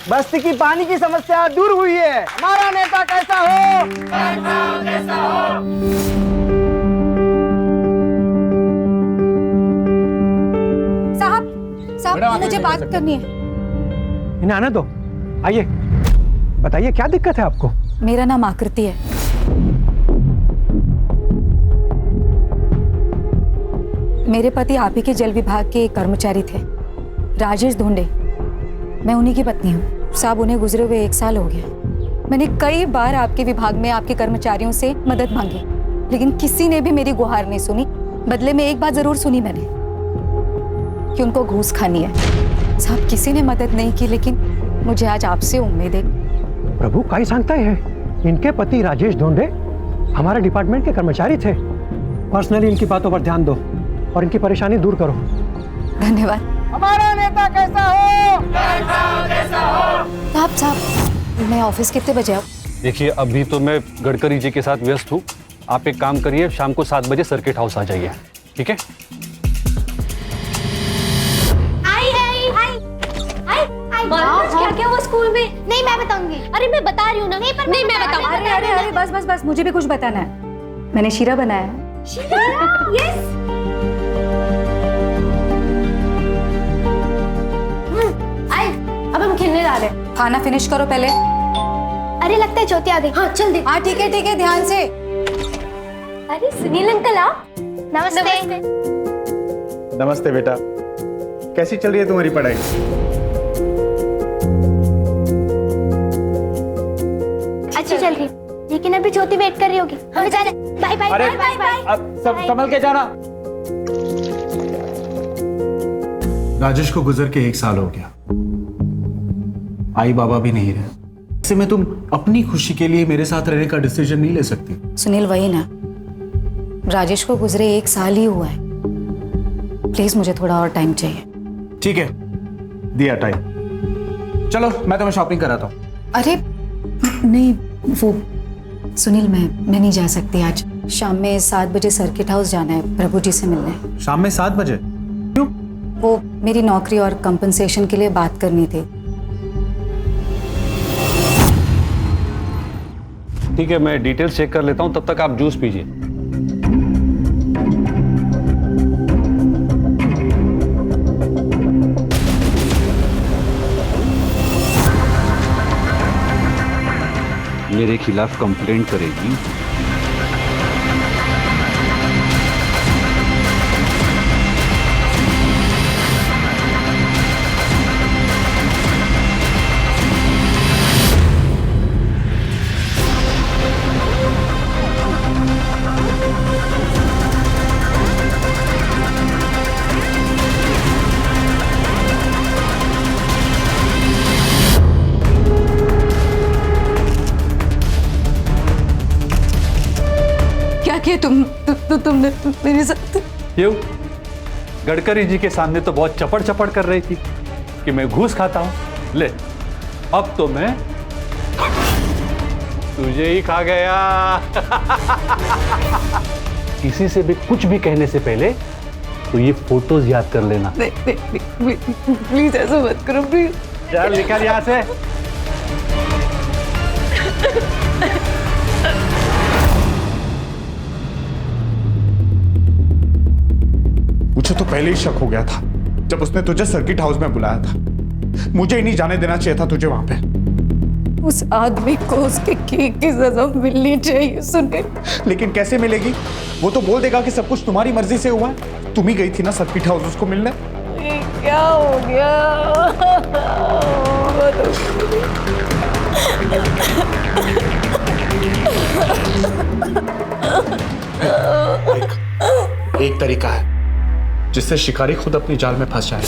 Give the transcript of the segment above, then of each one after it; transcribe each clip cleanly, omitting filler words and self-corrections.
बस्ती की पानी की समस्या दूर हुई है। हमारा नेता कैसा हो? कैसा हो? साहब मुझे बात करनी है। इन्हें आने दो, आइए बताइए क्या दिक्कत है आपको? मेरा नाम आकृति है। मेरे पति आप ही के जल विभाग के कर्मचारी थे, राजेश धोंडे। मैं उन्हीं की पत्नी हूँ। साहब उन्हें गुजरे हुए 1 साल हो गया। मैंने कई बार आपके विभाग में आपके कर्मचारियों से मदद मांगी, लेकिन किसी ने भी मेरी गुहार नहीं सुनी। बदले में एक बात जरूर सुनी मैंने कि उनको घूस खानी है। साहब किसी ने मदद नहीं की, लेकिन मुझे आज आपसे उम्मीद है। प्रभु काय सांगताय है? इनके पति राजेश धोंडे हमारे डिपार्टमेंट के कर्मचारी थे। पर्सनली इनकी बातों पर ध्यान दो और इनकी परेशानी दूर करो। धन्यवाद। हमारा नेता कैसा हो? कैसा हो? साहब मैं ऑफिस कितने बजे आऊँ? देखिए अभी तो मैं गडकरी जी के साथ व्यस्त हूँ। आप एक काम करिए, शाम को 7 बजे सर्किट हाउस आ जाइए, ठीक है? क्या क्या हुआ स्कूल में? नहीं मैं बताऊंगी। अरे मैं बता रही हूँ ना। नहीं मैं बताऊंगी। अरे बस मुझे भी कुछ बताना है। मैंने शीरा बनाया है। शीरा? यस। आए अब हम खेलने जा रहे हैं। खाना फिनिश करो पहले। अरे लगता है ज्योति आ गई। हाँ चल दे। हाँ ठीक है ध्यान से। अरे सुनील अंकल आप। नमस्ते। नमस्ते बेटा, कैसी चल रही है तुम्हारी पढ़ाई? अच्छी चल रही, लेकिन अभी ज्योति वेट कर रही होगी। हमें जाना। बाय बाय अरे बाय बाय। अब संभल के जाना। राजेश को गुजर के 1 साल हो गया। आई बाबा भी नहीं रहे। ऐसे में तुम अपनी खुशी के लिए मेरे साथ रहने का डिसीजन नहीं ले सकती। सुनील वही ना, राजेश को गुजरे 1 साल ही हुआ है। प्लीज मुझे थोड़ा और टाइम चाहिए। ठीक है, दिया टाइम। चलो मैं तुम्हें शॉपिंग कराता हूँ। अरे नहीं वो सुनील मैं नहीं जा सकती आज। शाम में 7 बजे सर्किट हाउस जाना है प्रभु जी से मिलने। शाम में 7 बजे? क्यों? वो मेरी नौकरी और कंपनसेशन के लिए बात करनी थी। ठीक है, मैं डिटेल्स चेक कर लेता हूँ, तब तक आप जूस पीजिए। मेरे खिलाफ कंप्लेंट करेगी। क्या तुमने मेरे साथ? क्यों? गडकरी जी के सामने तो बहुत चपड़ चपड़ कर रही थी कि मैं घूस खाता हूं। ले अब तो मैं तुझे ही खा गया। किसी से भी कुछ भी कहने से पहले तो ये फोटोज याद कर लेना। प्लीज ऐसा मत करो प्लीज। चल निकल यहां से। मुझे तो पहले ही शक हो गया था जब उसने तुझे सर्किट हाउस में बुलाया था। मुझे ही नहीं जाने देना चाहिए था तुझे वहां पे। उस आदमी को उसके केक की सजा मिलनी चाहिए सुनील। लेकिन कैसे मिलेगी? वो तो बोल देगा कि सब कुछ तुम्हारी मर्जी से हुआ है। तुम ही गई थी ना सर्किट हाउस उसको मिलने। ये क्या हो गया? एक तरीका है जिससे शिकारी खुद अपनी जाल में फंस जाएगा।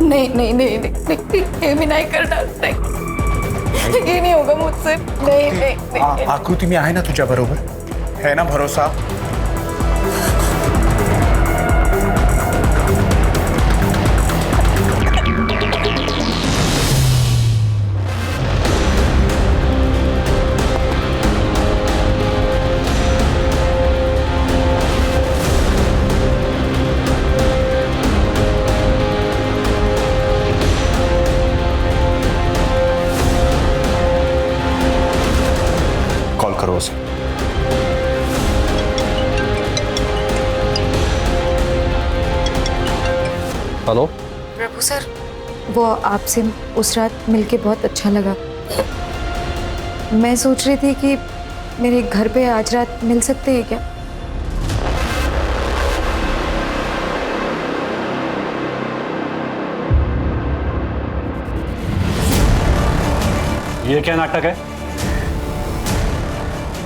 नहीं ये भी नहीं करना। ये नहीं होगा मुझसे। नहीं आकृति में आए ना तुझे बरोबर है ना भरोसा? करो उसे। हेलो प्रभु सर, वो आपसे उस रात मिलके बहुत अच्छा लगा। मैं सोच रही थी कि मेरे घर पे आज रात मिल सकते हैं क्या? ये क्या नाटक है?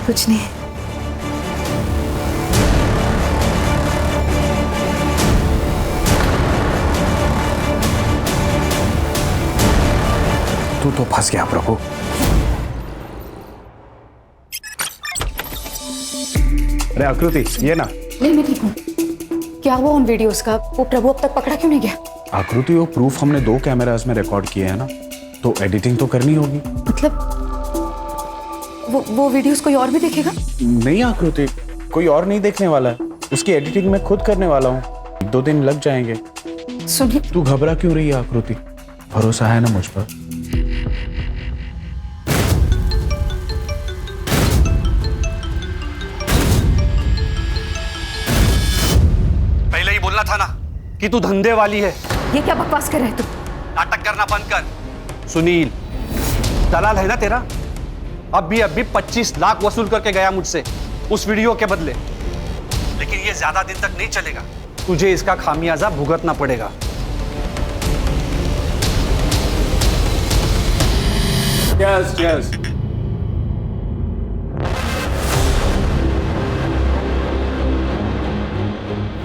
कुछ नहीं। तू तो फंस गया प्रभु। अरे आकृति, ये ना। नहीं, मैं ठीक हूँ। क्या हुआ उन वीडियोस का? वो प्रभु अब तक पकड़ा क्यों नहीं गया? आकृति, वो प्रूफ हमने 2 कैमरास में रिकॉर्ड किए हैं ना, तो एडिटिंग तो करनी होगी। मतलब वो वीडियोस कोई और भी देखेगा? नहीं आकृति, कोई और नहीं देखने वाला है। उसकी एडिटिंग मैं खुद करने वाला हूँ। 1-2 दिन लग जाएंगे। सुनिए, तू घबरा क्यों रही है आकृति? भरोसा है ना मुझ पर? पहले ही बोलना था ना कि तू धंधे वाली है। ये क्या बकवास कर रहे हैं तुम? नाटक करना बंद कर। सुनील दलाल है ना तेरा? अभी 25 लाख वसूल करके गया मुझसे उस वीडियो के बदले। लेकिन ये ज्यादा दिन तक नहीं चलेगा। तुझे इसका खामियाजा भुगतना पड़ेगा। Yes yes.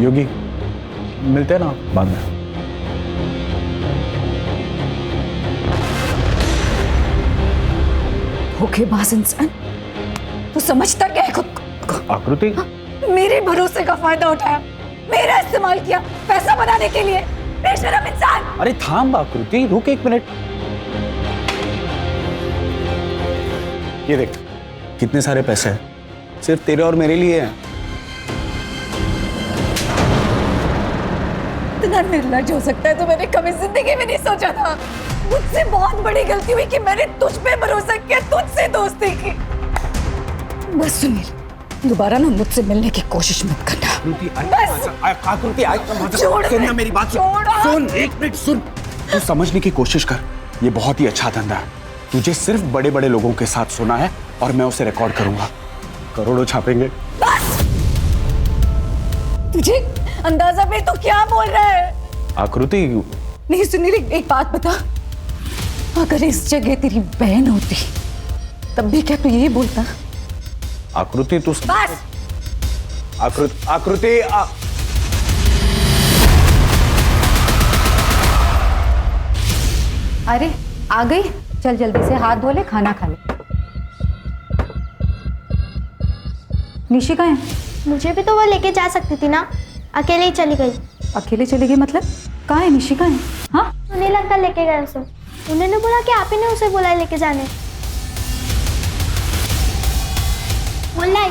योगी, मिलते हैं ना बाद में। धोखेबाज इंसान, तू समझता क्या है खुद को? आकृति, मेरे भरोसे का फायदा उठाया, मेरा इस्तेमाल किया पैसा बनाने के लिए। बेशरम इंसान! अरे थाम आकृति, रुक 1 मिनट। ये देख, कितने सारे पैसे हैं, सिर्फ तेरे और मेरे लिए हैं। इतना निर्लज हो सकता है तो मैंने कभी जिंदगी में नहीं सोचा था। मुझसे बहुत बड़ी गलती हुई कि मैंने तुझ पे भरोसा किया, तुझसे दोस्ती की। बस सुनील, दोबारा ना मुझसे मिलने की कोशिश मत करना। आकृति, छोड़ दे। मेरी बात छोड़। सुन। 1 मिनट सुन। तू समझने की कोशिश कर। ये बहुत ही अच्छा धंधा है। तुझे सिर्फ बड़े बड़े लोगों के साथ सुना है और मैं उसे रिकॉर्ड करूंगा। करोड़ों छापेंगे। बस! तुझे अंदाजा भी तो क्या बोल रहा है? आकृति, नहीं सुनील, एक बात बता, अगर इस जगह तेरी बहन होती तब भी क्या तू यही बोलता? आकृति तू बस! आकृति अरे आ गई, चल जल्दी से हाथ धो ले, खाना खा ले। निशी कहाँ है? मुझे भी तो वो लेके जा सकती थी ना, अकेले ही चली गई। अकेले चली गई मतलब? कहाँ है निशी, कहाँ है? हाँ, सुनील अंकल लेके गए उसे। उन्होंने बोला कि आप ही ने उसे बोला लेके जाने। बोल रहा है,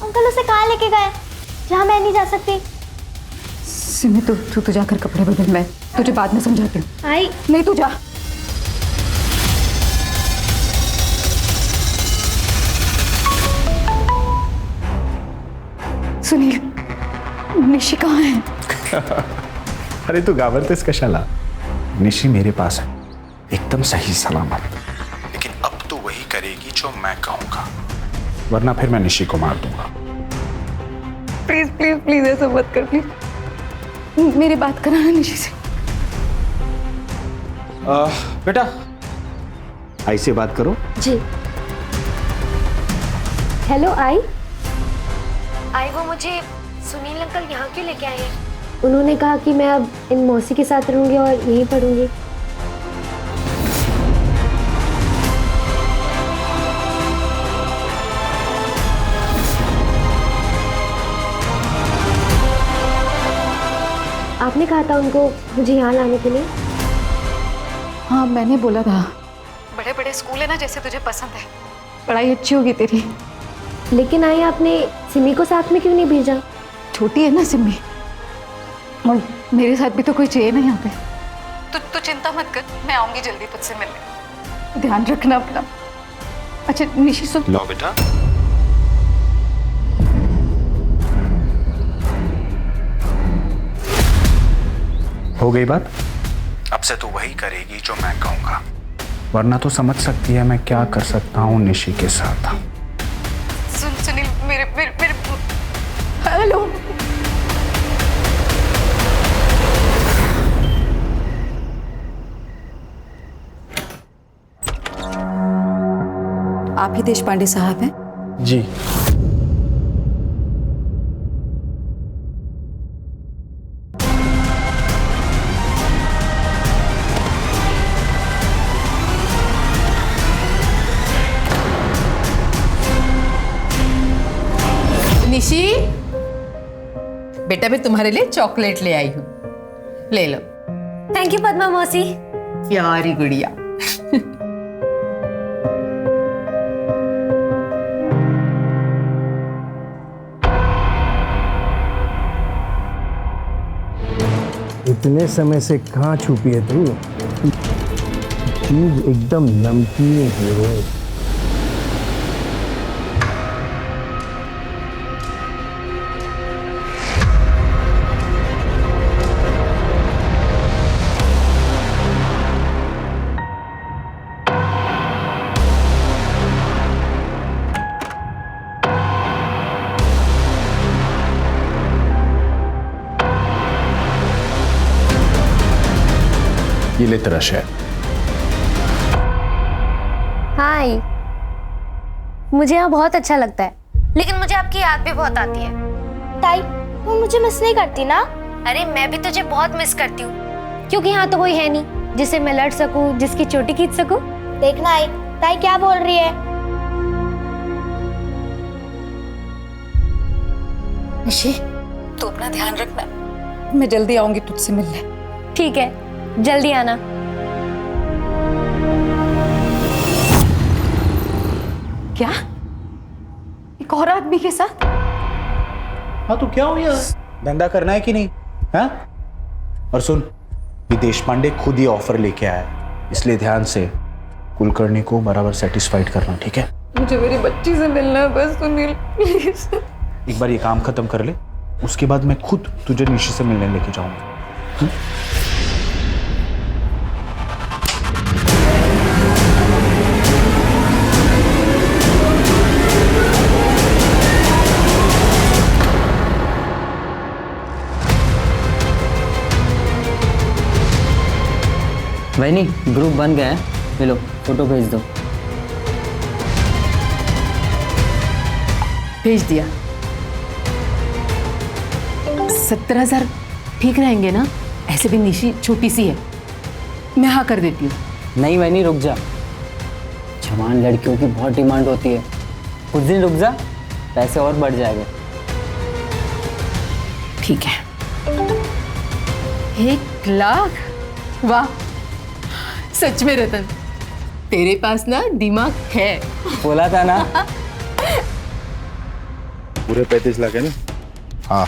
अंकल उसे कहाँ लेके गए जहाँ मैं नहीं जा सकती? सिमी तू जाकर कपड़े बदल, मैं तुझे बाद में समझाती हूँ। आई नहीं, तू जा। सुनील, निशी कहाँ है? अरे तू घाबरतेस कशाला? निशी मेरे पास है, एकदम सही सलामत। लेकिन अब तू वही करेगी जो मैं कहूंगा, वरना फिर मैं निशी को मार दूंगा। प्लीज प्लीज प्लीज ऐसा मत कर, प्लीज। मेरी बात कराना निशी से। बेटा, ऐसे बात करो। जी। हेलो आई वो मुझे सुनील अंकल यहाँ क्यों लेके आए हैं? उन्होंने कहा कि मैं अब इन मौसी के साथ रहूंगी और यहीं पढ़ूंगी। आपने कहा था उनको मुझे यहाँ लाने के लिए? हाँ, मैंने बोला था। बड़े बड़े स्कूल है ना, जैसे तुझे पसंद है, पढ़ाई अच्छी होगी तेरी। लेकिन आई आपने सिमी को साथ में क्यों नहीं भेजा? छोटी है ना सिमी, और मेरे साथ भी तो कोई चाहिए ना यहाँ पे। तू चिंता मत कर, मैं आऊंगी जल्दी तुझसे मिलने। ध्यान रखना अपना। अच्छा निशी सुन। लो बेटा। हो गई बात? अब से तो वही करेगी जो मैं कहूँगा, वरना तो समझ सकती है मैं क्या कर सकता हूँ निशी के साथ। सुनील, मेरे मेरे मेरे हेलो। आप ही देश पांडे साहब हैं? जी। निशी, बेटा मैं तुम्हारे लिए चॉकलेट ले आई हूँ, ले लो। थैंक यू पद्मा मौसी। प्यारी गुड़िया। इतने समय से कहाँ छुपी है तू? चीज एकदम नमकीन है। ये ले तेरा शेयर। हाय, मुझे यहाँ बहुत अच्छा लगता है, लेकिन मुझे आपकी याद भी बहुत आती है। ताई, तुम मुझे मिस नहीं करती ना? अरे मैं भी तुझे बहुत मिस करती हूँ, क्योंकि यहाँ तो कोई है नहीं जिससे मैं लड़ सकूँ, जिसकी चोटी खींच सकूँ। देखना आई, ताई क्या बोल रही है? निशी, तू अपना ध्यान रखना, मैं जल्दी आऊंगी तुझसे मिलने। ठीक है, जल्दी आना। क्या? एक और आदमी के साथ? हाँ तो क्या हो गया? धंधा करना है कि नहीं? हाँ? और सुन, ये देश पांडे खुद ही ऑफर लेके आया है, इसलिए ध्यान से कुलकर्णी को बराबर सेटिस्फाइड करना, ठीक है? मुझे मेरी बच्ची से मिलना है बस, सुनील प्लीज। एक बार ये काम खत्म कर ले, उसके बाद मैं खुद तुझे निशी से मिलने लेके जाऊंगा। वैनी, ग्रुप बन गया है, मिलो फोटो भेज दो। भेज दिया। 17,000 ठीक रहेंगे ना? ऐसे भी निशी छोटी सी है, मैं हाँ कर देती हूँ। नहीं वैनी, रुक जा, जवान लड़कियों की बहुत डिमांड होती है, कुछ दिन रुक जा, पैसे और बढ़ जाएंगे। ठीक है। 1 लाख? वाह, सच में रतन, तेरे पास ना दिमाग है। बोला था ना। पूरे 35 लाख है ना? हाँ।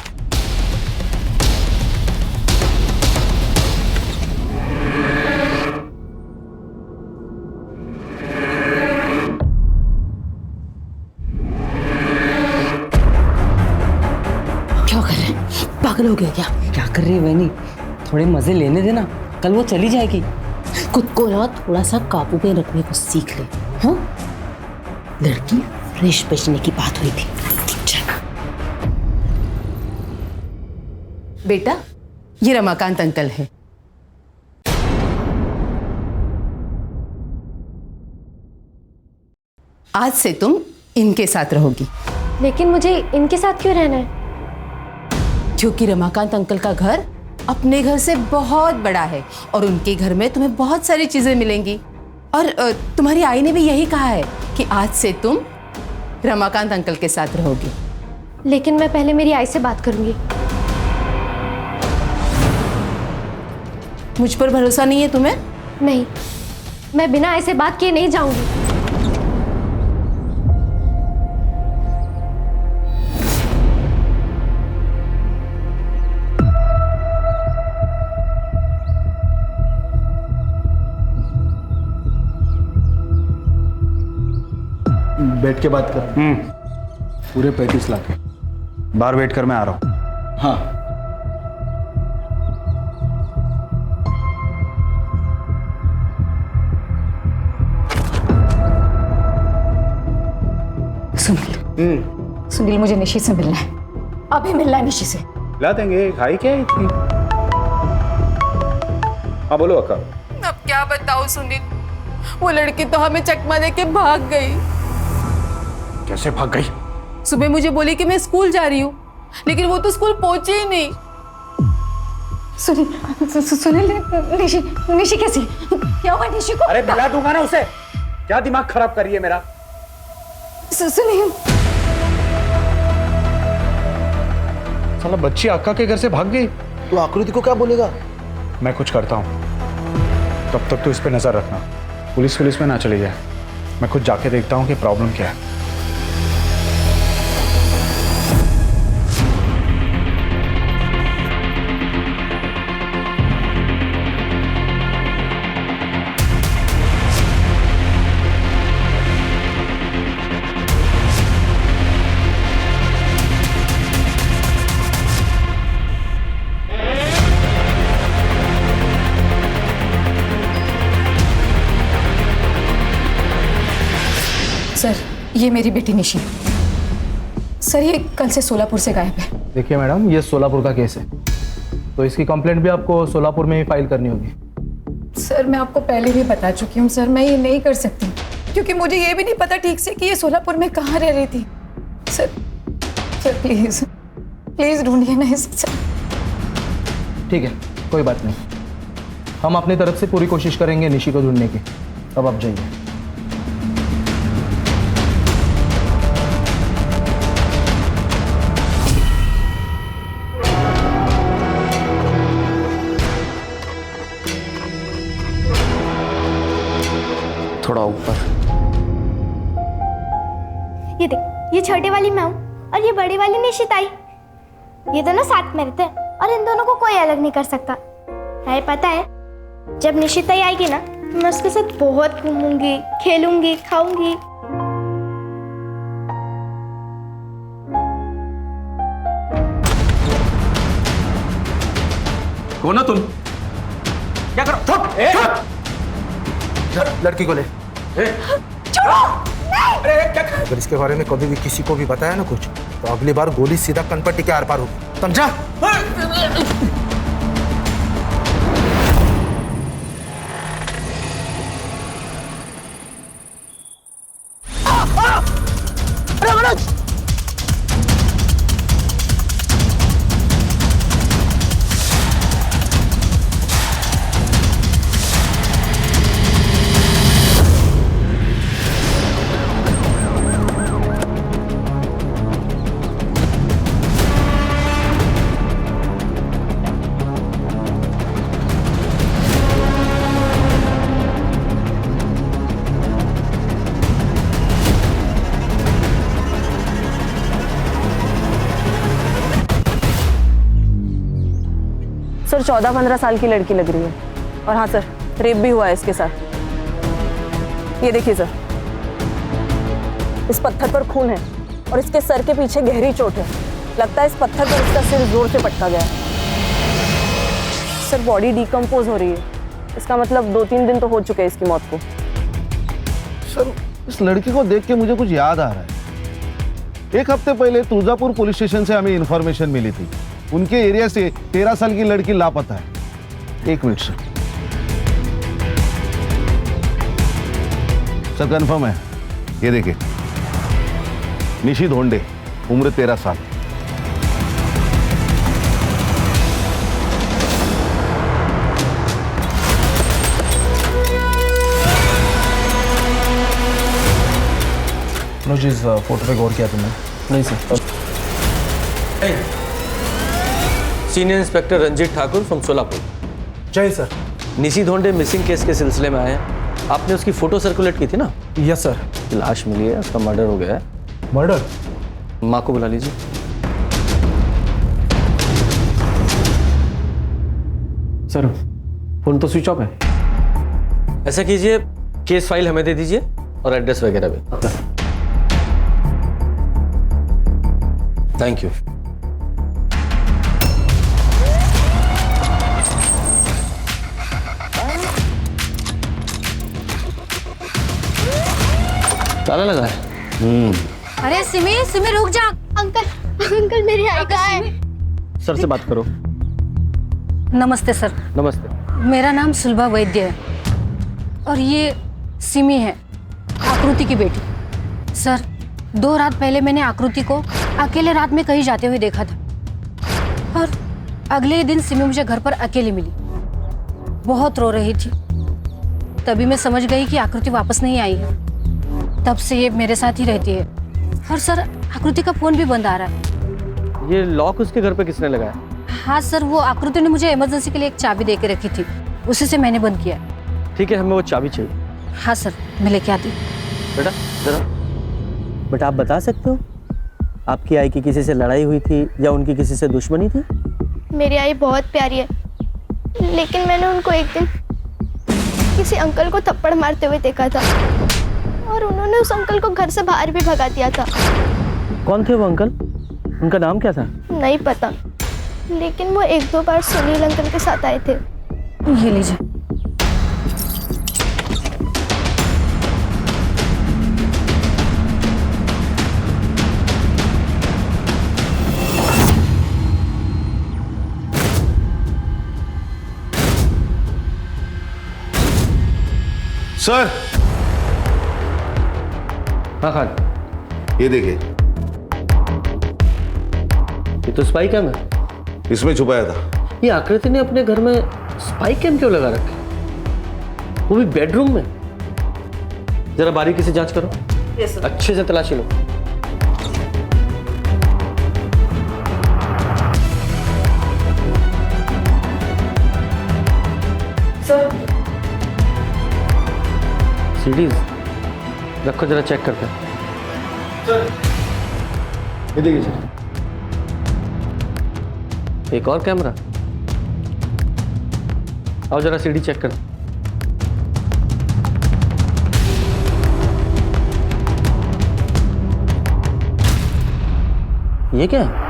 क्या कर रहे हैं? पागल हो गया क्या? क्या कर रही है वैनी? थोड़े मजे लेने देना, कल वो चली जाएगी। खुद को ना थोड़ा सा काबू में रखने को सीख ले। हाँ, लड़की फ्रेश बचने की बात हुई थी। बेटा, ये रमाकांत अंकल है। आज से तुम इनके साथ रहोगी। लेकिन मुझे इनके साथ क्यों रहना है? क्योंकि रमाकांत अंकल का घर अपने घर से बहुत बड़ा है और उनके घर में तुम्हें बहुत सारी चीजें मिलेंगी। और तुम्हारी आई ने भी यही कहा है कि आज से तुम रमाकांत अंकल के साथ रहोगी। लेकिन मैं पहले मेरी आई से बात करूंगी। मुझ पर भरोसा नहीं है तुम्हें? नहीं, मैं बिना ऐसे बात किए नहीं जाऊंगी। बैठ के बात कर। पूरे 35 लाख है। बाहर वेट कर, मैं आ रहा हूँ। हाँ। सुनील, सुनील मुझे निशी से मिलना है, अभी मिलना है निशी से। ला देंगे, खाई क्या है इतनी? हाँ बोलो अक्का। अब क्या बताऊं सुनील, वो लड़की तो हमें चकमा दे के भाग गई। कैसे भाग गई? सुबह मुझे बोली कि मैं स्कूल जा रही हूँ, लेकिन वो तो स्कूल पहुंची ही नहीं। सुनील, निशी, निशी कैसी? क्या हुआ निशी को? अरे मिला दूंगा ना उसे। क्या दिमाग खराब कर रही है मेरा? सुनील, साला बच्ची अक्का के घर से भाग गई। तू आकृति को क्या बोलेगा? मैं कुछ करता हूँ, तब तक तू इस पे नजर रखना। पुलिस में ना चली जाए। मैं खुद जाके देखता हूँ कि प्रॉब्लम क्या है। सर ये मेरी बेटी निशी। सर ये कल से सोलापुर से गायब है। देखिए मैडम, ये सोलापुर का केस है, तो इसकी कंप्लेंट भी आपको सोलापुर में ही फाइल करनी होगी। सर मैं आपको पहले भी बता चुकी हूँ सर, मैं ये नहीं कर सकती क्योंकि मुझे ये भी नहीं पता ठीक से कि ये सोलापुर में कहाँ रह रही थी। सर सर प्लीज प्लीज ढूंढिए ना इसे सर। ठीक है, कोई बात नहीं, हम अपनी तरफ से पूरी कोशिश करेंगे निशी को ढूंढने की। अब आप जाइए। थोड़ा ऊपर। ये देख, ये छोटे वाली मैं हूँ और ये बड़ी वाली निशिताई। ये दोनों साथ में रहते हैं और इन दोनों को कोई अलग नहीं कर सकता है। पता है, जब निशिताई आएगी ना तो मैं उसके साथ बहुत घूमूंगी, खेलूंगी, खाऊंगी। कौन हो तुम? क्या करो? चुप! लड़की को ले। अगर इसके बारे में कभी भी किसी को भी बताया ना कुछ, तो अगली बार गोली सीधा कनपट्टी के आर पार होगी। समझा? अरे मनोज! सर 14-15 साल की लड़की लग रही है, और हाँ सर, रेप भी हुआ है इसके साथ। ये देखिए सर, इस पत्थर पर खून है और इसके सर के पीछे गहरी चोट है। लगता है इस पत्थर पर इसका सिर जोर से पटका गया है। सर बॉडी डिकम्पोज हो रही है, इसका मतलब 2-3 दिन तो हो चुके हैं इसकी मौत को। सर इस लड़की को देख के मुझे कुछ याद आ रहा है। एक हफ्ते पहले तुळजापुर पुलिस स्टेशन से हमें इंफॉर्मेशन मिली थी, उनके एरिया से 13 साल की लड़की लापता है। 1 मिनट सर कंफर्म है। ये देखिए, निशी धोंडे, उम्र 13 साल। मनोज, इस फोटो पे गौर किया तुमने? नहीं sir. Senior inspector Ranjit Thakur from Solapur. जय सर। निशी धोंडे मिसिंग केस के सिलसिले में आए हैं। आपने उसकी फोटो सर्कुलेट की थी ना? Yes sir. लाश मिली है, उसका मर्डर हो गया है। मर्डर? माँ को बुला लीजिए। सर फोन तो स्विच ऑफ है। ऐसा कीजिए, केस फाइल हमें दे दीजिए और एड्रेस वगैरह भी। Thank you. ताला लगा है? अरे सिमी सिमी रुक जा। अंकल अंकल मेरी आई कहाँ है? सर से बात करो। नमस्ते सर। नमस्ते। मेरा नाम सुलभा वैद्य है और ये सिमी है, आकृति की बेटी। सर 2 रात पहले मैंने आकृति को अकेले रात में कहीं जाते हुए देखा था और अगले ही दिन सिमी मुझे घर पर अकेली मिली। बहुत रो रही थी। तभी मैं समझ गई कि आकृति वापस नहीं आई है। तब से ये मेरे साथ ही रहती है। और सर आकृति का फोन भी बंद आ रहा है। ये लॉक उसके घर पे किसने लगाया? हाँ सर, वो आकृति ने मुझे इमरजेंसी के लिए एक चाबी दे के रखी थी, उसी से मैंने बंद किया। ठीक है, हमें वो चाबी चाहिए। हाँ सर, मैं लेके आती। बेटा जरा। बट आप बता सकते हो आपकी आई की किसी से लड़ाई हुई थी या उनकी किसी से दुश्मनी थी? मेरी आई बहुत प्यारी है, लेकिन मैंने उनको एक दिन किसी अंकल को थप्पड़ मारते हुए देखा था और उन्होंने उस अंकल को घर से बाहर भी भगा दिया था। कौन थे वो अंकल? उनका नाम क्या था? नहीं पता, लेकिन वो 1-2 बार सुनील अंकल के साथ आए थे। ये लीजिए। सर। हाँ खान, ये देखिए, ये तो स्पाई कैम है। इसमें छुपाया था। ये आकृति ने अपने घर में स्पाई कैम क्यों लगा रखे, वो भी बेडरूम में? जरा बारीकी से जांच करो। Yes sir. अच्छे से तलाशी लो। सर सीडीज रखो, जरा चेक करते हैं। ये देखिए सर। एक और कैमरा। आओ जरा सीडी चेक कर। ये क्या है?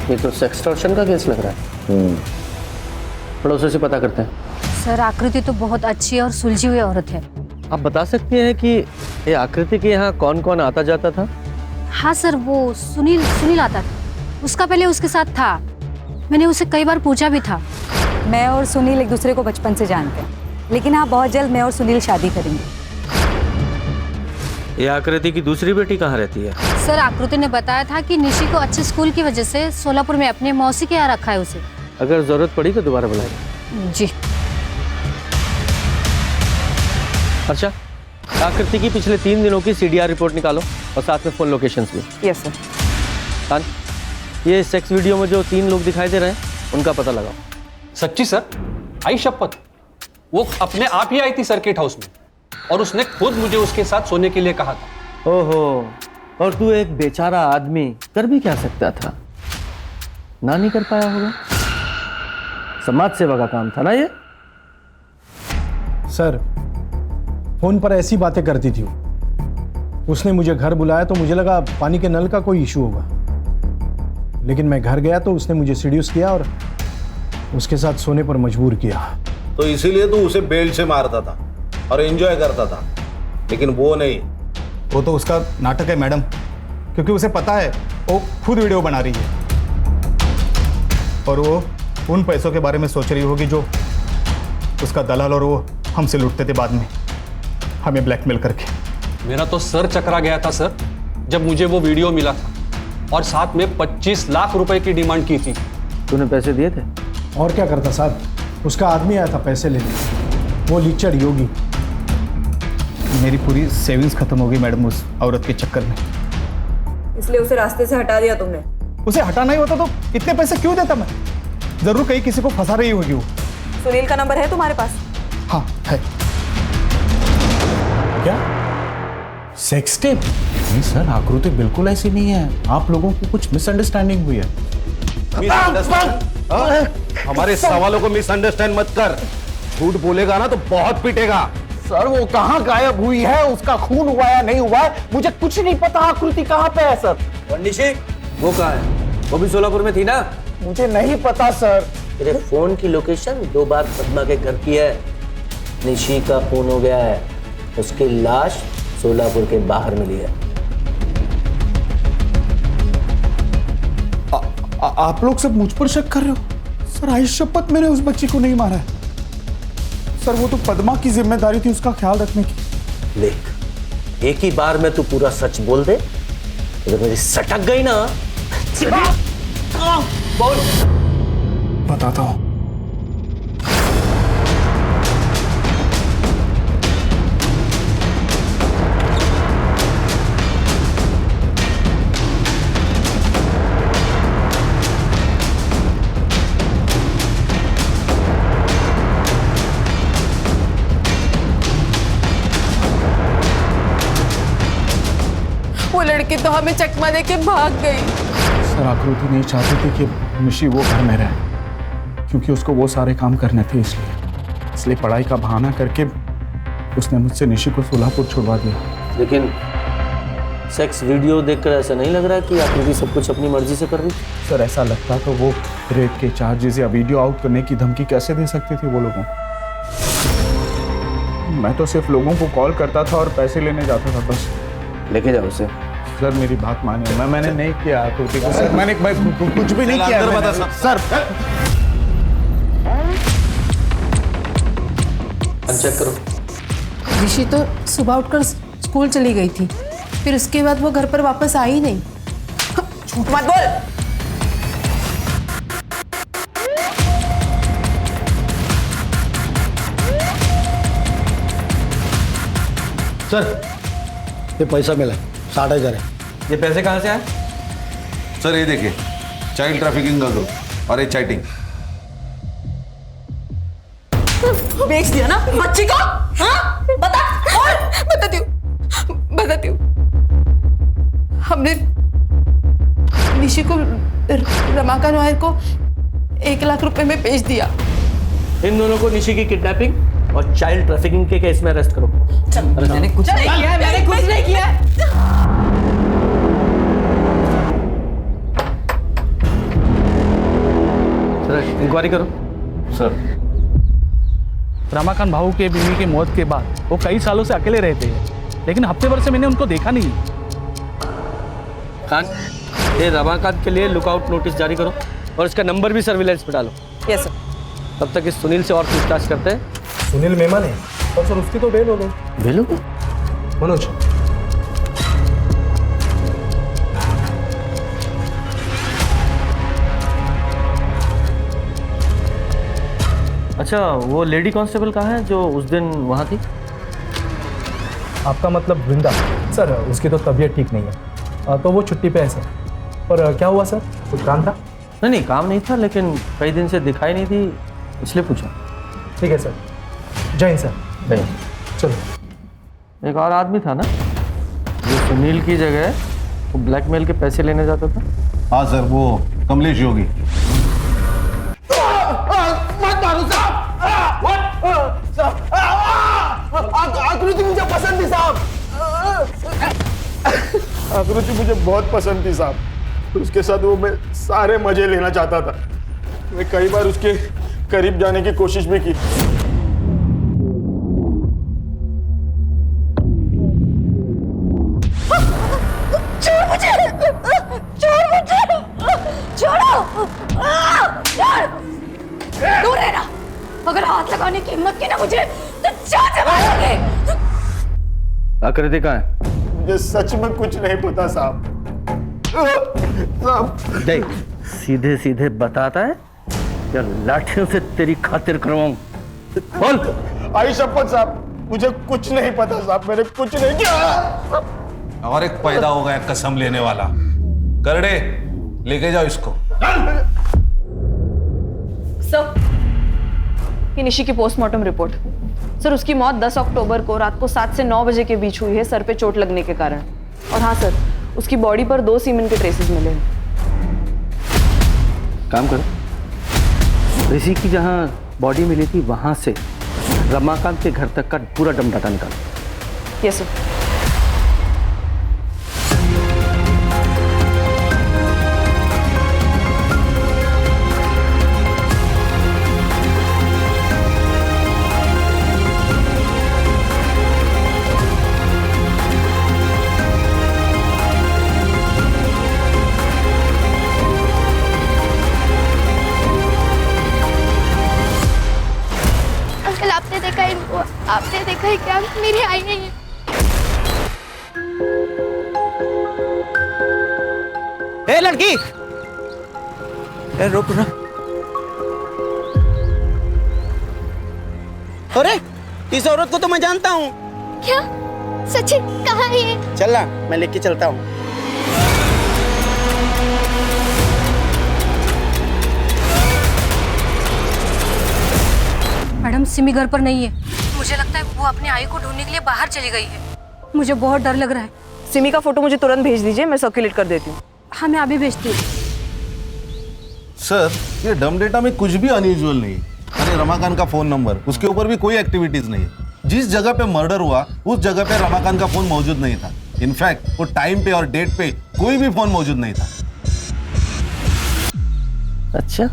ये तो सेक्सटॉर्शन का केस लग रहा है। पड़ोसियों से पता करते हैं। सर आकृति तो बहुत अच्छी और सुलझी हुई औरत है। आप बता सकती हैं कि ये आकृति के यहाँ कौन कौन आता जाता था? हाँ सर, वो सुनील आता था। उसका पहले उसके साथ था। मैंने उसे कई बार पूछा भी था। मैं और सुनील एक दूसरे को बचपन से जानते हैं, लेकिन हाँ बहुत जल्द मैं और सुनील शादी करेंगे। ये आकृति की दूसरी बेटी कहाँ रहती है? सर आकृति ने बताया था कि निशी को अच्छे स्कूल की वजह से सोलापुर में अपने मौसी के यहाँ रखा है उसे। अगर जरूरत पड़ी तो दोबारा बुलाएंगे। जी। अच्छा, आकृति की पिछले 3 दिनों की CDR रिपोर्ट निकालो और साथ में फोन लोकेशंस भी। Yes sir. खान, ये सेक्स वीडियो में जो 3 लोग दिखाई दे रहे हैं उनका पता लगाओ। सच्ची सर? आई शपथ, वो अपने आप ही आई थी सर्किट हाउस में और उसने खुद मुझे उसके साथ सोने के लिए कहा था। ओहो, और तू एक बेचारा आदमी कर भी क्या सकता था? ना नहीं कर पाया होगा। समाज सेवा का काम था ना ये। सर फोन पर ऐसी बातें करती थी। उसने मुझे घर बुलाया तो मुझे लगा पानी के नल का कोई इशू होगा, लेकिन मैं घर गया तो उसने मुझे सीड्यूस किया और उसके साथ सोने पर मजबूर किया। तो इसीलिए तू उसे बेल्ट से मारता था और एंजॉय करता था, लेकिन वो नहीं। वो तो उसका नाटक है मैडम, क्योंकि उसे पता है वो खुद वीडियो बना रही है और वो उन पैसों के बारे में सोच रही होगी जो उसका दलाल और वो हमसे लूटते थे बाद में, हमें ब्लैकमेल करके। मेरा तो सर चकरा गया था सर जब मुझे वो वीडियो मिला था और साथ में 25 लाख रुपए की डिमांड की थी। तूने पैसे दिए थे? और क्या करता साहब, उसका आदमी आया था पैसे लेने, वो लीचड़ योगी। मेरी पूरी सेविंग्स खत्म हो गई मैडम उस औरत के चक्कर में। इसलिए उसे रास्ते से हटा दिया तुमने? उसे हटाना ही होता तो इतने पैसे क्यों देता मैं? जरूर कहीं किसी को फंसा रही होगी वो। सुनील का नंबर है तुम्हारे पास? हाँ है। क्या सेक्स टेप? नहीं सर, आकृति बिल्कुल ऐसी नहीं है। आप लोगों को कुछ मिसअंडरस्टैंडिंग हुई है। हमारे सवालों को मिसअंडरस्टैंड मत कर। झूठ बोलेगा ना तो बहुत पीटेगा। सर वो कहाँ गायब हुई है, उसका खून हुआ या नहीं हुआ मुझे कुछ नहीं पता। आकृति कहाँ पे है सर? और निशी वो कहाँ है? वो भी सोलापुर में थी ना? मुझे नहीं पता सर। तेरे फोन की लोकेशन 2 बार पद्मा के घर की है। निशी का फोन हो गया है, उसकी लाश सोलापुर के बाहर मिली है। आप लोग सब मुझ पर शक कर रहे हो? सर आई शपथ मैंने उस बच्ची को नहीं मारा है सर। वो तो पद्मा की जिम्मेदारी थी उसका ख्याल रखने की। देख, एक ही बार में तू पूरा सच बोल दे, अगर मेरी सटक गई ना बोल। बताता हूं। वो लड़की तो हमें चकमा दे के भाग गई। सर आकृति नहीं चाहती थी कि निशी वो घर में रहे, क्योंकि उसको वो सारे काम करने थे। इसलिए पढ़ाई का बहाना करके उसने मुझसे निशी को सोलापुर छुड़वा दिया। लेकिन सेक्स वीडियो देखकर ऐसा नहीं लग रहा कि आकृति सब कुछ अपनी मर्जी से कर रही। सर ऐसा लगता तो वो रेप के चार्जेस या वीडियो आउट करने की धमकी कैसे दे सकती थी वो लोगों को। मैं तो सिर्फ लोगों को कॉल करता था और पैसे लेने जाता था बस। लेके जाओ उसे। सर मेरी बात मानिए, मैंने नहीं किया आकृति को। सर मैंने कुछ भी नहीं किया सर। चेक करो। ऋषि तो सुबह उठकर स्कूल चली गई थी, फिर उसके बाद वो घर पर वापस आई ही नहीं। झूठ मत बोल। सर ये पैसा मिला 60,000 है। ये पैसे कहाँ से आए? सर ये देखिए, चाइल्ड ट्रैफिकिंग का ग्रुप और ये चैटिंग। बेच दिया ना बच्ची को? हाँ बताती हूँ। हमने निशी को रमाकांत नायर को 1 लाख रुपए में बेच दिया। इन दोनों को निशी की किडनैपिंग और चाइल्ड ट्रैफिकिंग के केस में अरेस्ट करो। अरे मैंने कुछ नहीं किया, मैंने कुछ नहीं किया। सर इंक्वायरी करो। सर रमाकांत भाऊ के बीवी की मौत के बाद वो कई सालों से अकेले रहते हैं, लेकिन हफ्ते भर से मैंने उनको देखा नहीं। खान, ये रमाकांत के लिए लुकआउट नोटिस जारी करो और इसका नंबर भी सर्विलांस पे डालो। Yes sir. तब तक इस सुनील से और पूछताछ करते हैं। सुनील मेमन है और सर उसकी तो बेल हो गई। बेल हो गई? मनोज अच्छा, वो लेडी कांस्टेबल कहाँ है जो उस दिन वहाँ थी? आपका मतलब वृंदा? सर उसकी तो तबीयत ठीक नहीं है, तो वो छुट्टी पे है सर। पर क्या हुआ सर, कुछ काम था? नहीं काम नहीं था, लेकिन कई दिन से दिखाई नहीं थी इसलिए पूछा। ठीक है सर। जय हिंद सर। नहीं, चलो। एक और आदमी था ना जो सुनील की जगह वो ब्लैकमेल के पैसे लेने जाता था? हाँ सर, वो कमलेश योगी। आकृति मुझे पसंद थी साहब। आकृति मुझे बहुत पसंद थी साहब। उसके साथ वो मैं सारे मजे लेना चाहता था। मैं कई बार उसके करीब जाने की कोशिश भी की। दूर रहना। अगर हाथ लगाने की हिम्मत की ना मुझे तो जान से मारोगे। आकृति कहाँ है? मुझे सच में कुछ नहीं पता साहब। देख, सीधे सीधे बताता है या लाठियों से तेरी खातिर करवाऊं? बोल। आई शपथ साहब, मुझे कुछ नहीं पता साहब, मैंने कुछ नहीं किया। और एक पैदा हो गया कसम लेने वाला। करड़े लेके जाओ इसको। सर, ये निशी की पोस्टमार्टम रिपोर्ट। सर उसकी मौत 10 अक्टूबर को रात को 7 से 9 बजे के बीच हुई है, सर पे चोट लगने के कारण। और हाँ सर, उसकी बॉडी पर 2 सीमेंट के ट्रेसेस मिले हैं। काम करो, ऋषि की जहाँ बॉडी मिली थी वहां से रमाकांत के घर तक का पूरा डम डाटा निकालो। Yes sir. आपने देखा है क्या मेरी आई नहीं है? ए लड़की, ए रुक ना। अरे इस औरत को तो मैं जानता हूँ। क्या सच्ची? कहाँ है ये? चल ना, मैं लेके चलता हूँ। मैडम सिमी घर पर नहीं है। मुझे लगता है वो अपने आई को ढूंढने के लिए बाहर चली गई है। मुझे बहुत डर लग रहा है। सिमी का फोटो मुझे तुरंत भेज दीजिए, मैं सर्कुलेट कर देती हूँ। हाँ मैं अभी भेजती हूँ। सर, ये डम डेटा में कुछ भी अनयूजुअल नहीं है। अरे रमाकांत का फोन नंबर, उसके ऊपर भी कोई एक्टिविटीज नहीं है। जिस जगह पे मर्डर हुआ उस जगह पे रमाकांत का फोन मौजूद नहीं था। इनफैक्ट वो टाइम पे और डेट पे कोई भी फोन मौजूद नहीं था। अच्छा,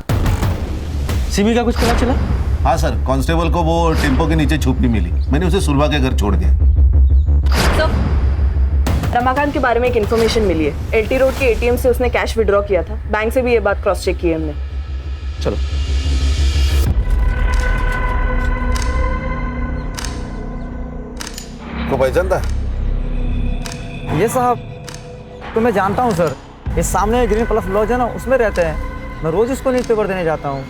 सिमी का कुछ पता चला? हाँ सर, कांस्टेबल को वो टेम्पो के नीचे छुपी मिली। मैंने उसे सुलभा के घर छोड़ दिया। तो रमाकांत के बारे में एक इन्फॉर्मेशन मिली है। एलटी रोड के एटीएम से उसने कैश विड्रॉ किया था। बैंक से भी ये बात क्रॉस चेक की है हमने। चलो। को पहचानता है? ये साहब तो मैं जानता हूँ सर। इस सामने ग्रीन प्लस लॉज है ना, उसमें रहते हैं। मैं रोज इसको न्यूज़पेपर देने जाता हूँ।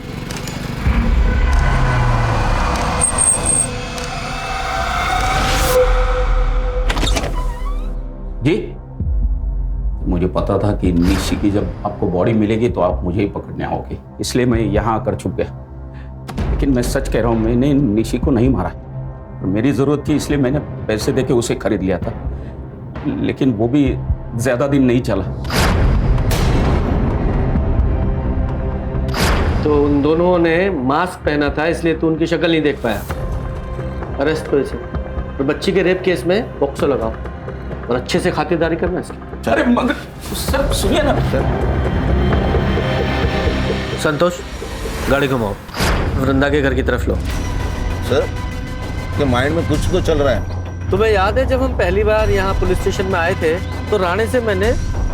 जी, मुझे पता था कि निशी की जब आपको बॉडी मिलेगी तो आप मुझे ही पकड़ने आओगे, इसलिए मैं यहाँ आकर छुप गया। लेकिन मैं सच कह रहा हूँ, मैंने निशी को नहीं मारा। मेरी ज़रूरत थी इसलिए मैंने पैसे देके उसे खरीद लिया था, लेकिन वो भी ज़्यादा दिन नहीं चला। तो उन दोनों ने मास्क पहना था इसलिए तू उनकी शक्ल नहीं देख पाया। अरेस्ट करो इसे और बच्ची के रेप केस में पॉक्सो लगाओ और अच्छे से खातिरदारी करना इसकी। अरे मगर सर सुनिए ना। संतोष, गाड़ी घुमाओ, वृंदा के घर की तरफ लो। सर, के माइंड में कुछ तो चल रहा है। तुम्हें याद है जब हम पहली बार यहाँ पुलिस स्टेशन में आए थे तो राणे से मैंने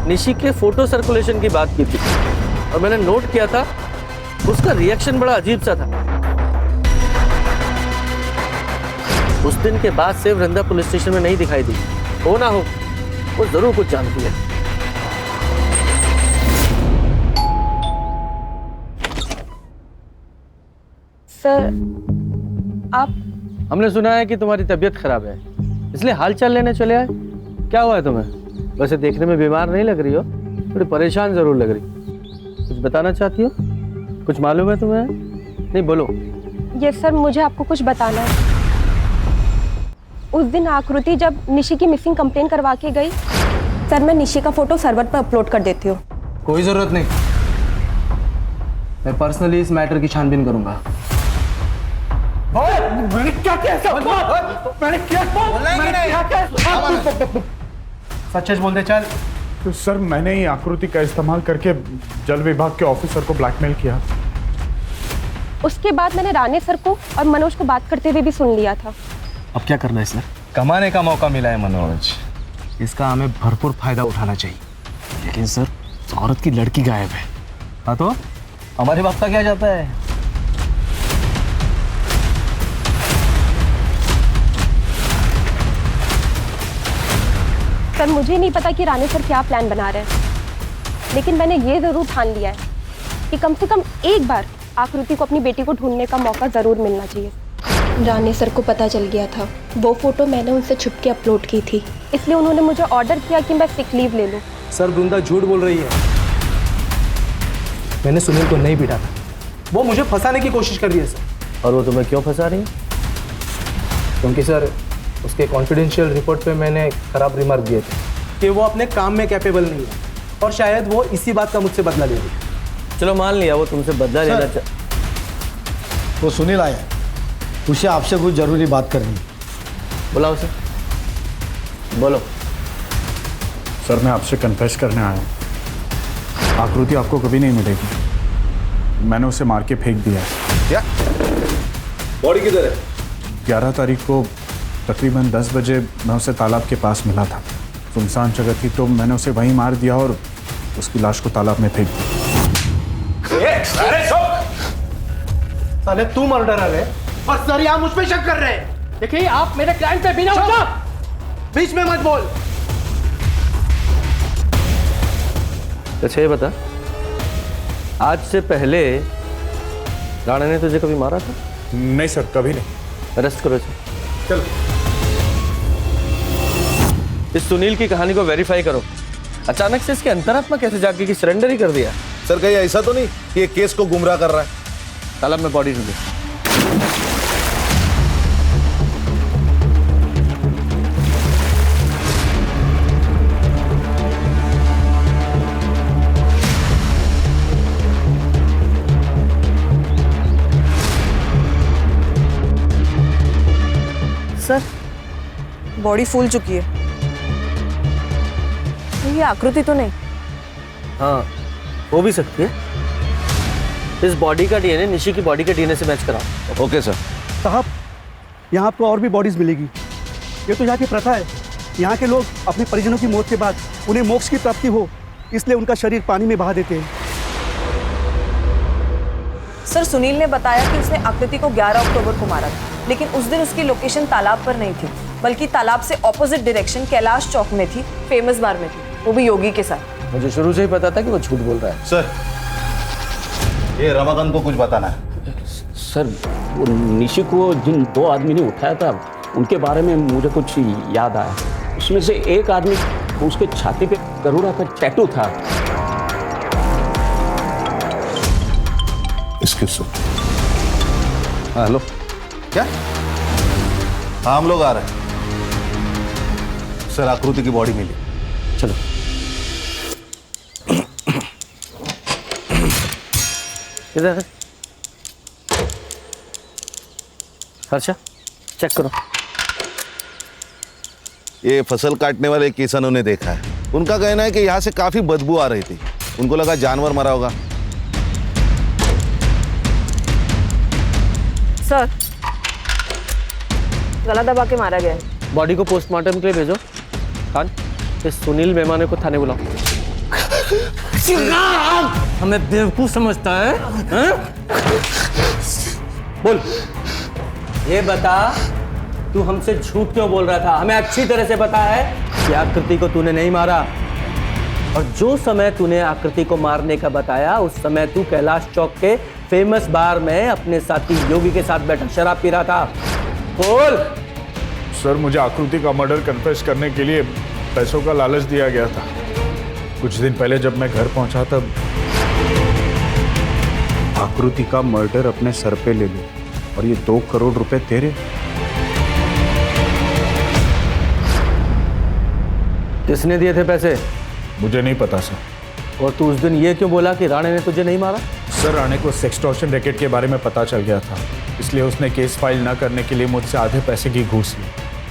निशी के फोटो सर्कुलेशन की बात की थी और मैंने नोट किया था उसका रिएक्शन बड़ा अजीब सा था। उस दिन के बाद से वृंदा पुलिस स्टेशन में नहीं दिखाई दी। हो ना हो, वो जरूर कुछ जानती है। सर, आप? हमने सुना है कि तुम्हारी तबीयत खराब है, इसलिए हालचाल लेने चले आए। क्या हुआ है तुम्हें? वैसे देखने में बीमार नहीं लग रही हो, थोड़ी परेशान जरूर लग रही। कुछ बताना चाहती हो? कुछ मालूम है तुम्हें? नहीं बोलो। ये सर, मुझे आपको कुछ बताना है। उस दिन आकृति जब निशी की मिसिंग कंप्लेन करवा के गई, सर मैं निशी का फोटो सर्वर पर अपलोड कर देती हूँ। कोई जरूरत नहीं, मैं पर्सनली इस मैटर की छानबीन करूंगा। मैंने क्या किया? मैंने क्या सच बोल दे चल। तो सर, मैंने ही आकृति का इस्तेमाल करके जल विभाग के ऑफिसर को ब्लैकमेल किया। उसके बाद मैंने राणे सर को और मनोज को बात करते हुए भी सुन लिया था। अब क्या करना है सर? कमाने का मौका मिला है मनोज, इसका हमें भरपूर फायदा उठाना चाहिए। लेकिन सर, औरत की लड़की गायब है। हाँ तो हमारे बाप का क्या जाता है? सर मुझे नहीं पता कि राणे सर क्या प्लान बना रहे हैं, लेकिन मैंने ये जरूर ठान लिया है कि कम से कम एक बार आकृति को अपनी बेटी को ढूंढने का मौका जरूर मिलना चाहिए। राणे सर को पता चल गया था, वो फोटो मैंने उनसे छुप के अपलोड की थी, इसलिए उन्होंने मुझे ऑर्डर किया कि मैं सिक लीव ले लूं। सर, वृंदा झूठ बोल रही है। मैंने सुनील को नहीं पीटा था, वो मुझे फंसाने की कोशिश कर रही है सर। और वो तुम्हें क्यों फंसा रही है? क्योंकि सर, उसके कॉन्फिडेंशियल रिपोर्ट पे मैंने खराब रिमार्क दिए थे कि वो अपने काम में कैपेबल नहीं है, और शायद वो इसी बात का मुझसे बदला ले रही है। चलो मान लिया वो तुमसे बदला लेना चाह। वो सुनील आया, उसे आपसे कुछ जरूरी बात करनी है। बुलाओ उसे, बोलो। सर, मैं आपसे कन्फेस करने आया हूँ। आकृति आपको कभी नहीं मिलेगी। मैंने उसे मार के फेंक दिया है। क्या? बॉडी किधर है? 11 तारीख को तकरीबन 10 बजे मैं उसे तालाब के पास मिला था। सुनसान जगह थी तो मैंने उसे वहीं मार दिया और उसकी लाश को तालाब में फेंक दिया। साले तू मर्डरर है और सर यहाँ मुझ पे शक कर रहे हैं। देखिए आप मेरे क्लाइंट पे बिना बीच में मत बोल। अच्छा ये बता, आज से पहले राणा ने तुझे कभी मारा था? नहीं सर, कभी नहीं। अरेस्ट करो इसे। चलो। इस सुनील की कहानी को वेरीफाई करो। अचानक से इसके अंतरात्मा कैसे जाके कि सरेंडर ही कर दिया? सर कहीं ऐसा तो नहीं कि ये केस को गुमराह कर रहा है? तालाब में बॉडी ढूंढे। सर बॉडी फूल चुकी है। ये आकृति तो नहीं? हाँ हो भी सकती है। इस बॉडी का डीएनए निशी की बॉडी के डीएनए से मैच कराओ। Okay sir. साहब यहाँ आपको और भी बॉडीज मिलेगी। ये तो यहाँ की प्रथा है। यहाँ के लोग अपने परिजनों की मौत के बाद उन्हें मोक्ष की प्राप्ति हो, इसलिए उनका शरीर पानी में बहा देते हैं। सर सुनील ने बताया कि उसने आकृति को 11 अक्टूबर को मारा था, लेकिन उस दिन उसकी लोकेशन तालाब पर नहीं थी, बल्कि तालाब से ऑपोजिट डायरेक्शन कैलाश चौक में थी, फेमस बार में थी, वो भी योगी के साथ। मुझे शुरू से ही पता था कि वो झूठ बोल रहा है। सर ये रमाकांत को कुछ बताना है। सर वो निशी को जिन 2 आदमी ने उठाया था उनके बारे में मुझे कुछ याद आया। उसमें से एक आदमी, उसके छाती पे गरुड़ा का टैटू था। हाँ हेलो, क्या? हाँ हम लोग आ रहे हैं सर। आकृति की बॉडी मिली। चलो। इधर है हर्षा, चेक करो। ये फसल काटने वाले किसानों ने देखा है। उनका कहना है कि यहाँ से काफी बदबू आ रही थी। उनको लगा जानवर मरा होगा। सर गला दबा के मारा गया है। बॉडी को पोस्टमार्टम के लिए भेजो। खान, इस सुनील मेहमाने को थाने बुलाओ। हमें बेवकूफ समझता है, बोल। ये बता, तू हमसे झूठ क्यों बोल रहा था? हमें अच्छी तरह से पता है कि आकृति को तूने नहीं मारा, और जो समय तूने आकृति को मारने का बताया उस समय तू कैलाश चौक के फेमस बार में अपने साथी योगी के साथ बैठा शराब पी रहा था। बोल। सर मुझे आकृति का मर्डर कन्फेस करने के लिए पैसों का लालच दिया गया था। कुछ दिन पहले जब मैं घर पहुंचा तब आकृति का मर्डर अपने सर पे ले ली, और ये 2 करोड़ रुपए तेरे। किसने दिए थे पैसे? मुझे नहीं पता सर। और तू उस दिन ये क्यों बोला कि राणे ने तुझे नहीं मारा? सर राणे को सेक्सटॉर्शन रैकेट के बारे में पता चल गया था, इसलिए उसने केस फाइल न करने के लिए मुझसे आधे पैसे की घूस ली,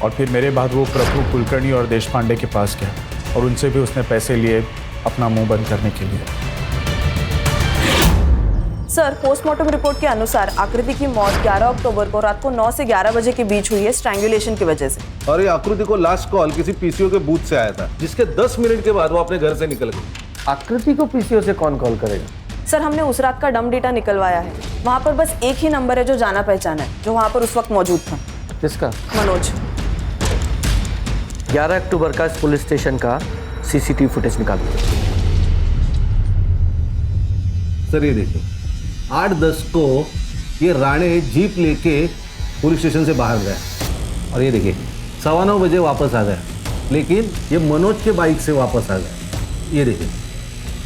और फिर मेरे बाद वो प्रभु कुलकर्णी और देश पांडे के पास गया, और उनसे भी उसने पैसे लिए अपना मुंह बंद करने के लिए। सर पोस्टमार्टम रिपोर्ट के अनुसार आकृति की मौत 11 अक्टूबर को रात को 9 से 11 बजे के बीच हुई है, स्ट्रैंगुलेशन की वजह से। और ये आकृति को लास्ट कॉल किसी पीसीओ के बूथ से आया था, जिसके 10 मिनट के बाद वो अपने घर से निकल गई। आकृति को पीसीओ से कौन कॉल करेगा? सर हमने उस रात का डम डेटा निकलवाया है। वहाँ पर बस एक ही नंबर है जो जाना पहचाना है, जो वहाँ पर उस वक्त मौजूद था। किसका? मनोज। 11 अक्टूबर का इस पुलिस स्टेशन का सीसीटीवी फुटेज निकालो। सर ये देखिए, 8:10 को ये राणे जीप लेके पुलिस स्टेशन से बाहर गया, और ये देखिए 9:15 बजे वापस आ गया, लेकिन ये मनोज के बाइक से वापस आ गया। ये देखिए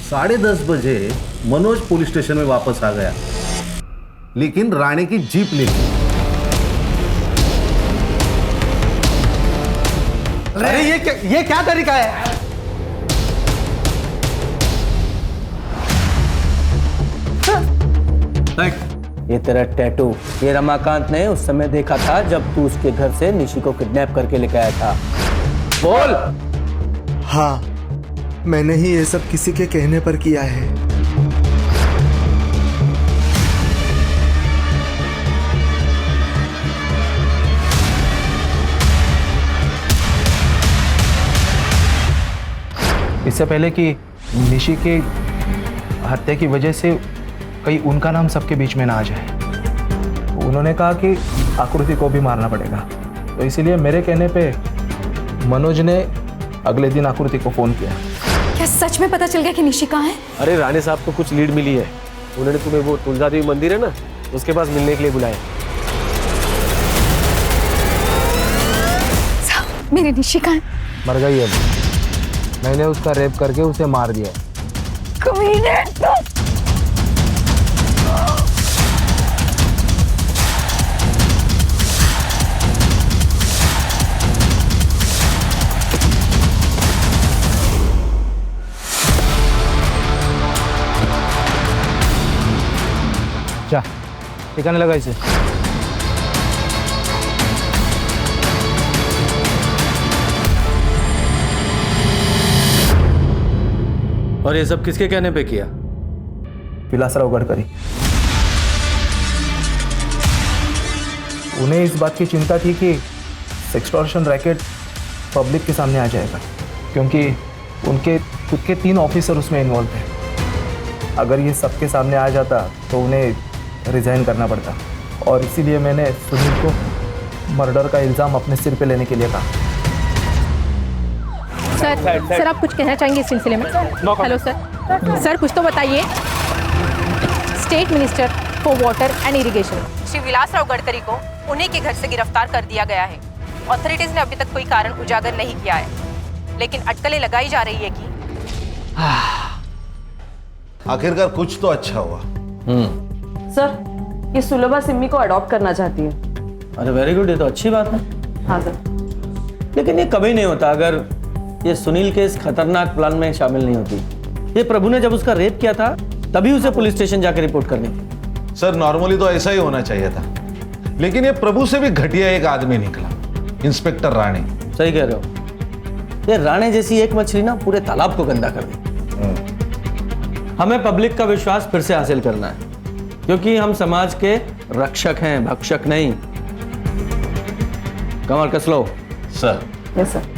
10:30 बजे मनोज पुलिस स्टेशन में वापस आ गया, लेकिन राणे की जीप लेके। अरे ये क्या तरीका है? ये तेरा टैटू, ये रमाकांत ने उस समय देखा था जब तू उसके घर से निशी को किडनैप करके लेके आया था। बोल। हाँ, मैंने ही ये सब किसी के कहने पर किया है। इससे पहले कि निशी के हत्या की वजह से कहीं उनका नाम सबके बीच में ना आ जाए, उन्होंने कहा कि आकृति को भी मारना पड़ेगा। तो इसीलिए मेरे कहने पे मनोज ने अगले दिन आकृति को फोन किया। क्या सच में पता चल गया कि निशी कहाँ है? अरे राणे साहब को कुछ लीड मिली है, उन्होंने तुम्हें वो तुलजा देवी मंदिर है ना, उसके पास मिलने के लिए बुलाया। मेरी निशी कहाँ है? मर गई है, मैंने उसका रेप करके उसे मार दिया। कमीने तो। जा ठिकाने लगा इसे। और ये सब किसके कहने पे किया? विलासराव गडकरी। उन्हें इस बात की चिंता थी कि सेक्सटॉर्शन रैकेट पब्लिक के सामने आ जाएगा, क्योंकि उनके खुद के 3 ऑफिसर उसमें इन्वॉल्व थे। अगर ये सबके सामने आ जाता तो उन्हें रिजाइन करना पड़ता, और इसीलिए मैंने सुनील को मर्डर का इल्ज़ाम अपने सिर पे लेने के लिए कहा। सर आप कुछ कहना चाहेंगे इस सिलसिले में? हेलो सर कुछ तो बताइए। State minister for water and irrigation Shri Vilasrao Gadkari को उन्हीं के घर से गिरफ्तार कर दिया गया है। ऑथोरिटीज ने अभी तक कोई कारण उजागर नहीं किया है, लेकिन अटकलें लगाई जा रही है कि आखिरकार कुछ तो अच्छा हुआ। सर ये सुलभा सिम्मी को अडॉप्ट करना चाहती है। अरे वेरी गुड, ये तो अच्छी बात है। हाँ सर। लेकिन ये कभी नहीं होता अगर ये सुनील के इस खतरनाक प्लान में शामिल नहीं होती। ये प्रभु ने जब उसका रेप किया था तभी उसे पुलिस स्टेशन जाकर रिपोर्ट करनी थी। सर नॉर्मली तो ऐसा ही होना चाहिए था, लेकिन ये प्रभु से भी घटिया एक आदमी निकला, इंस्पेक्टर राणे। सही कह रहे हो, ये राणे जैसी एक मछली ना पूरे तालाब को गंदा कर दी। हमें पब्लिक का विश्वास फिर से हासिल करना है, क्योंकि हम समाज के रक्षक हैं, भक्षक नहीं। कमर कस लो। सर। Yes sir.